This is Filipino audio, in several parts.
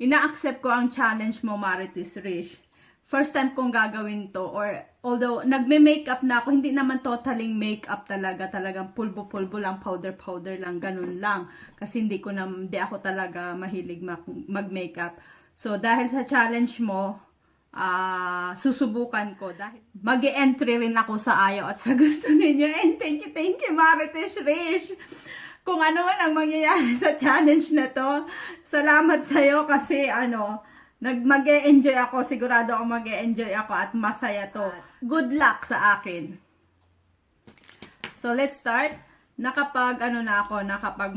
ina-accept ko ang challenge mo, Marites Rish. First time kong gagawin to, or although nagme-makeup na ako, hindi naman totaling makeup talaga, talagang pulbo-pulbo lang, powder-powder lang, ganun lang. Kasi hindi ako talaga mahilig mag-makeup. So, dahil sa challenge mo, susubukan ko dahil mag-e-entry rin ako sa ayaw at sa gusto ninyo. And thank you, Marites Rish. Kung ano man ang mangyayari sa challenge na to, salamat sa'yo kasi mag-e-enjoy ako, sigurado ako mag-e-enjoy ako at masaya to. Good luck sa akin. So let's start. Nakapag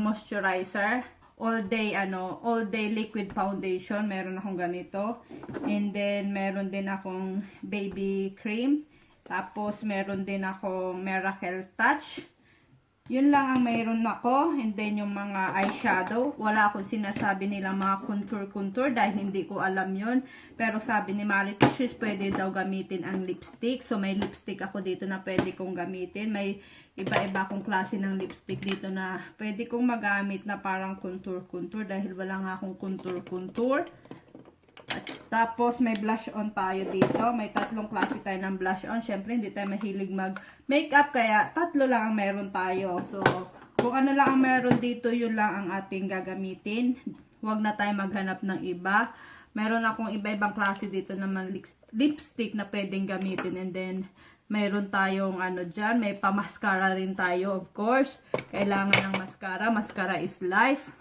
moisturizer, all day liquid foundation, meron akong ganito. And then meron din akong baby cream. Tapos meron din akong Miracle Touch. Yun lang ang mayroon ako. And then yung mga eyeshadow. Wala akong sinasabi nilang mga contour dahil hindi ko alam yun. Pero sabi ni Marites, pwede daw gamitin ang lipstick. So may lipstick ako dito na pwede kong gamitin. May iba-iba akong klase ng lipstick dito na pwede kong magamit na parang contour dahil wala nga akong contour. At tapos may blush on tayo dito. May tatlong klase tayo ng blush on. Syempre hindi tayo mahilig mag-makeup kaya tatlo lang ang meron tayo. So kung ano lang ang meron dito, yun lang ang ating gagamitin. Huwag na tayo maghanap ng iba. Meron akong iba-ibang klase dito naman lipstick na pwedeng gamitin. And then mayroon tayong dyan, may pa-mascara rin tayo, of course. Kailangan ng mascara. Mascara is life.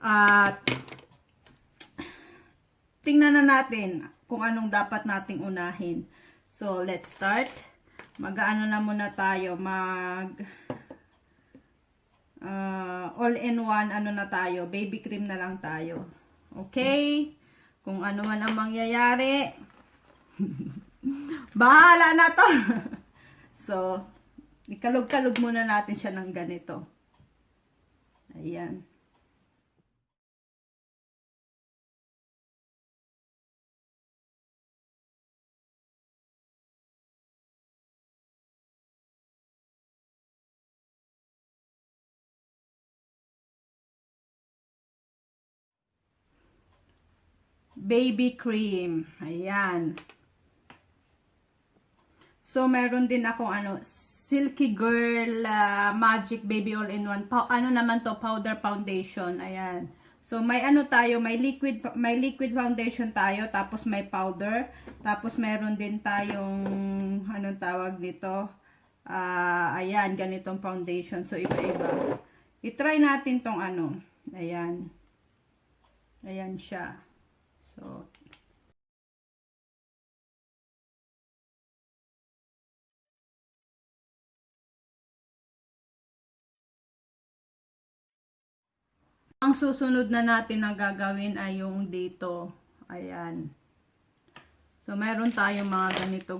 At tingnan na natin kung anong dapat nating unahin. So, let's start. Mag-ano na muna tayo. All-in-one na tayo. Baby cream na lang tayo. Okay? Kung ano man ang mangyayari, bahala na to. So, ikalog-kalog muna natin siya ng ganito. Ayan. Baby cream. Ayan. So, meron din akong Silky Girl Magic Baby All-in-One. Naman to, powder foundation. Ayan. So, may tayo, may liquid foundation tayo, tapos may powder. Tapos, meron din tayong, anong tawag nito? Ayan, ganitong foundation. So, iba-iba. I-try natin tong Ayan. Ayan siya. So, ang susunod na natin na gagawin ay yung dito. Ayan. So, meron tayong mga ganito.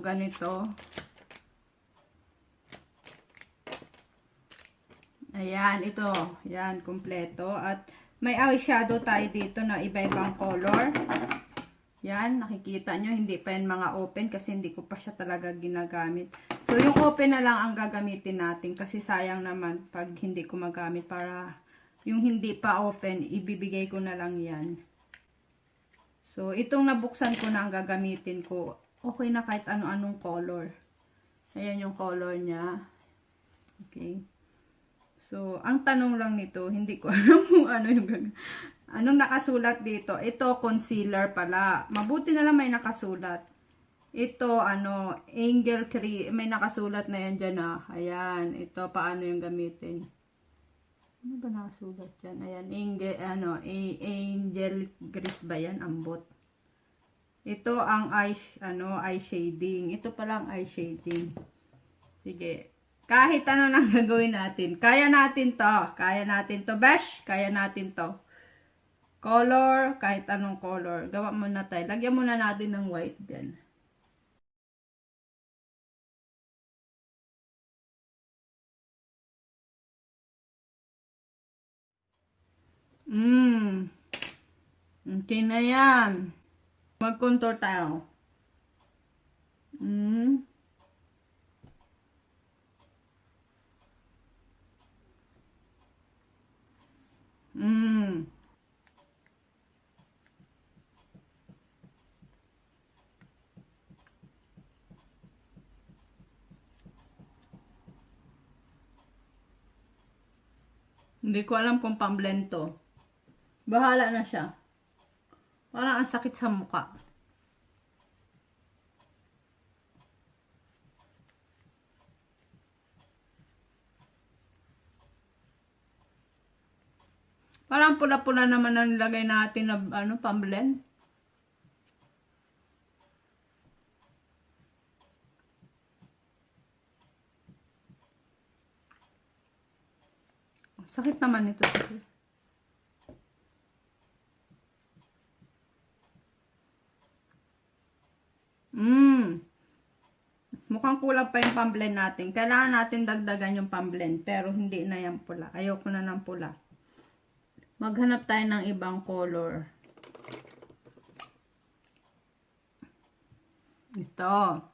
Ayan, ito. Ayan, kompleto. At may eyeshadow tayo dito na iba-ibang color. Yan, nakikita nyo, hindi pa yan mga open kasi hindi ko pa siya talaga ginagamit. So, yung open na lang ang gagamitin natin kasi sayang naman pag hindi ko magamit para yung hindi pa open, ibibigay ko na lang yan. So, itong nabuksan ko na ang gagamitin ko. Okay na kahit ano-anong color. Ayan yung color niya. Okay. So, ang tanong lang nito, hindi ko alam kung anong nakasulat dito. Ito, concealer pala. Mabuti na lang may nakasulat. Ito, angel cream. May nakasulat na yan dyan, Ayan, ito, paano yung gamitin. Ano ba nakasulat dyan? Ayan, angel grease ba yan? Ambot. Ito, ang eye shading. Ito palang eye shading. Sige. Kahit ano nang gagawin natin. Kaya natin to. Kaya natin to, besh. Kaya natin to. Color, kahit anong color. Gawa muna tayo. Lagyan muna natin ng white dyan. Okay na yan. Mag-contour tayo. Hindi ko alam kung pang-blend to. Bahala na siya. Parang ang sakit sa mukha. Parang pula-pula naman ang nilagay natin na ano, pang-blend. Sakit naman ito. Mukhang kulang pa yung pang-blend natin. Kailangan natin dagdagan yung pang-blend. Pero hindi na yung pula. Ayoko na ng pula. Maghanap tayo ng ibang color. Ito.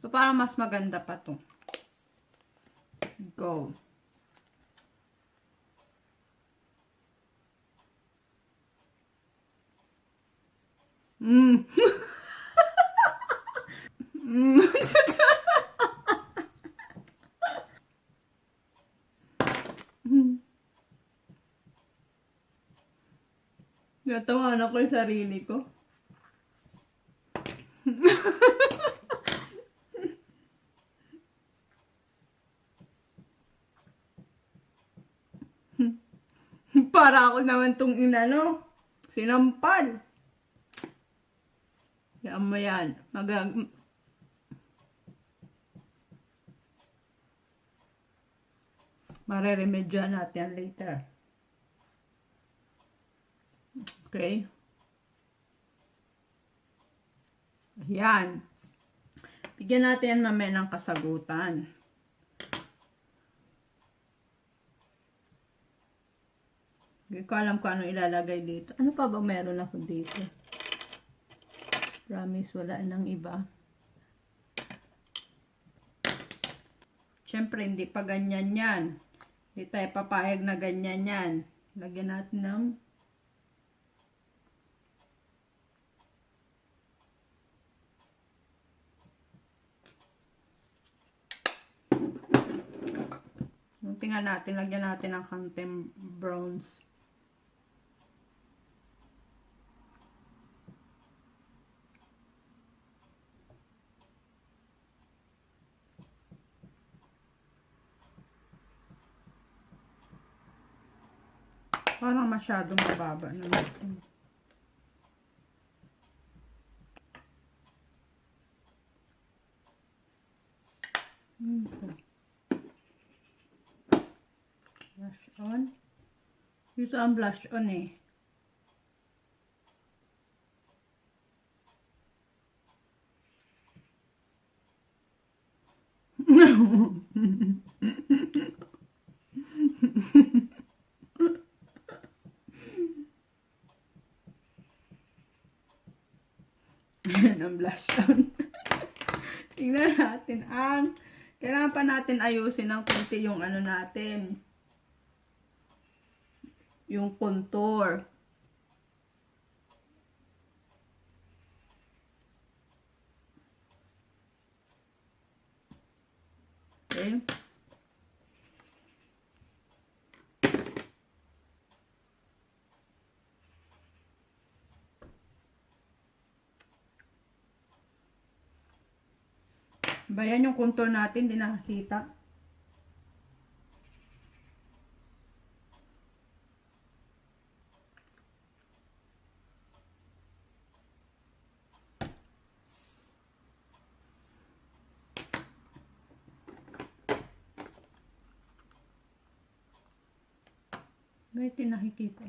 So, parang mas maganda pa to. Go. Natawanan ako yung sarili ko. Para ako naman tong inano. Sinampal. Yan mo yan. Mareremedyohan natin later. Okay. Ayan. Bigyan natin yan mamaya ng kasagutan. Hindi ko alam kung ano ilalagay dito. Ano pa ba meron ako dito? Promise, wala nang iba. Siyempre, hindi pa ganyan yan. Hindi tayo papayag na ganyan yan. Lagyan natin ng tingnan natin, lagyan natin ng konting browns. Parang masyadong mababa na natin. Blush on. Ito ang blush on eh. Yan ang blush on. Tingnan natin ang kailangan pa natin ayusin ng konti yung ano natin. Yung contour. Okay. Bayan yung contour natin, di nakakita. Ba't di nakikita?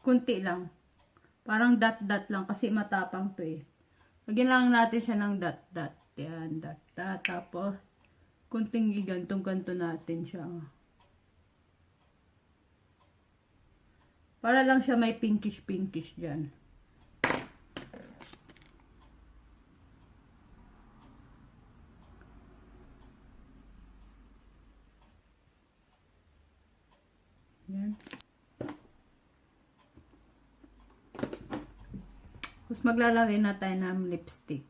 Kunti lang. Parang dot-dot lang kasi matapang to eh. Lagyan lang natin siya ng dot-dot. Yan, dot-dot. Tapos, Kunting igantong-ganto natin siya. Para lang siya may pinkish-pinkish dyan. Yan. Tapos maglalagay na tayo ng lipstick.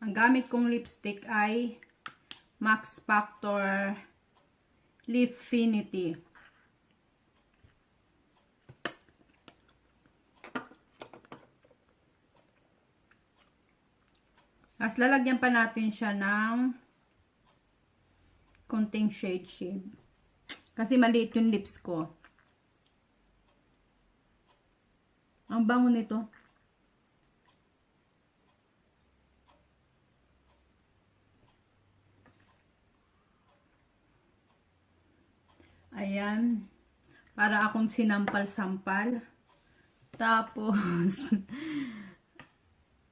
Ang gamit kong lipstick ay Max Factor Lipfinity. Tapos lalagyan pa natin siya ng konting shade. Kasi maliit yung lips ko. Ang bango nito. Ayan. Para akong sinampal-sampal. Tapos,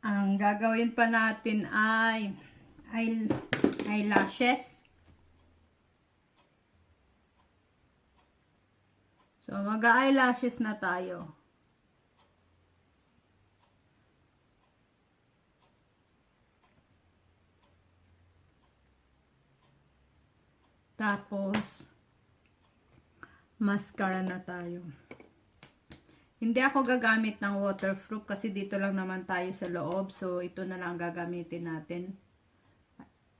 ang gagawin pa natin ay eyelashes. So, mag-eyelashes na tayo. Tapos, mascara na tayo. Hindi ako gagamit ng waterproof kasi dito lang naman tayo sa loob. So, ito na lang gagamitin natin.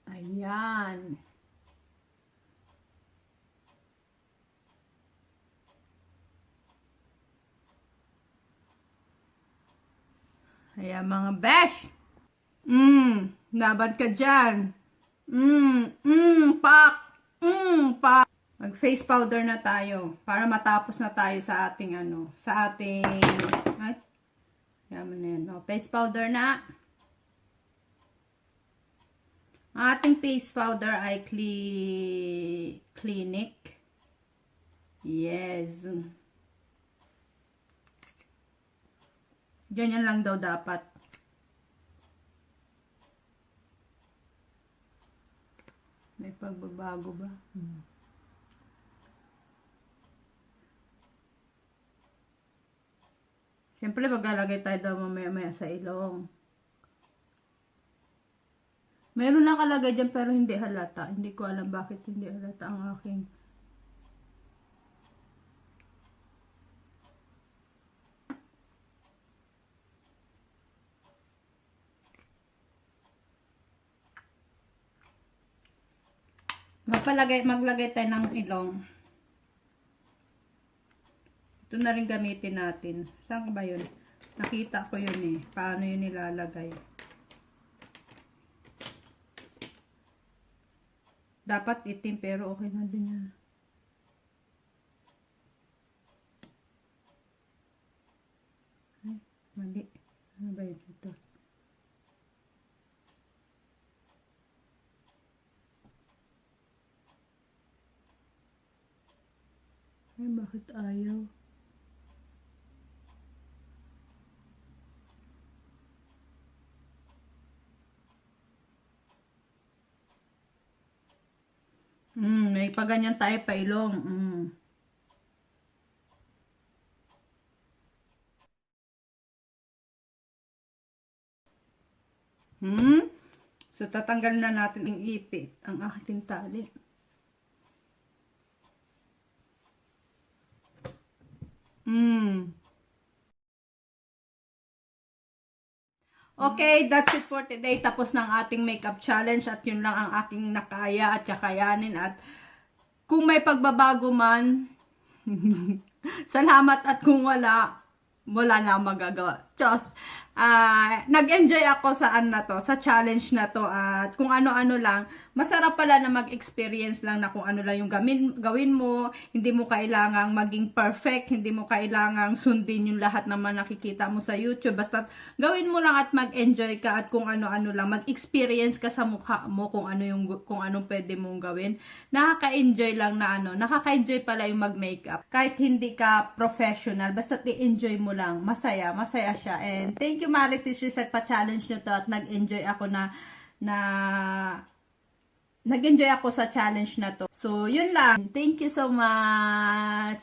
Ayan. Ayan mga besh. Laban ka dyan. Pak. Pak. Mag face powder na tayo para matapos na tayo sa ating ay, yaman na yan. Face powder na. Ang ating face powder ay Clinique. Yes. Ganyan lang daw dapat. May pagbabago ba? Siyempre, maglalagay tayo daw mamaya-maya sa ilong. Meron nakalagay dyan pero hindi halata. Hindi ko alam bakit hindi halata ang aking. Maglagay tayo ng ilong. Ito na rin gamitin natin. Saan ba yun? Nakita ko yun eh. Paano yun nilalagay? Dapat itim pero okay na din yan. Ay, mali. Ano ba yun ito? Ay, bakit ayaw? May paganyan tayo pa ilong. So, tatanggalin na natin yung ipit, ang ating tali. Okay, that's it for today. Tapos ng ating makeup challenge at yun lang ang aking nakaya at kakayanin. At kung may pagbabago man, salamat, at kung wala na magagawa. Diyos, nag-enjoy ako sa sa challenge na to, at kung ano-ano lang, masarap pala na mag-experience lang na kung ano lang yung gawin mo. Hindi mo kailangang maging perfect, hindi mo kailangang sundin yung lahat naman nakikita mo sa YouTube. Basta gawin mo lang at mag-enjoy ka at kung ano-ano lang, mag-experience ka sa mukha mo kung anong pwede mong gawin. Nakaka-enjoy lang na nakaka-enjoy pala yung mag-makeup. Kahit hindi ka professional, basta i-enjoy mo lang. Masaya siya. And thank you Marites Reset, pa-challenge nyo to at nag-enjoy ako nag-enjoy ako sa challenge na to. So, yun lang. Thank you so much.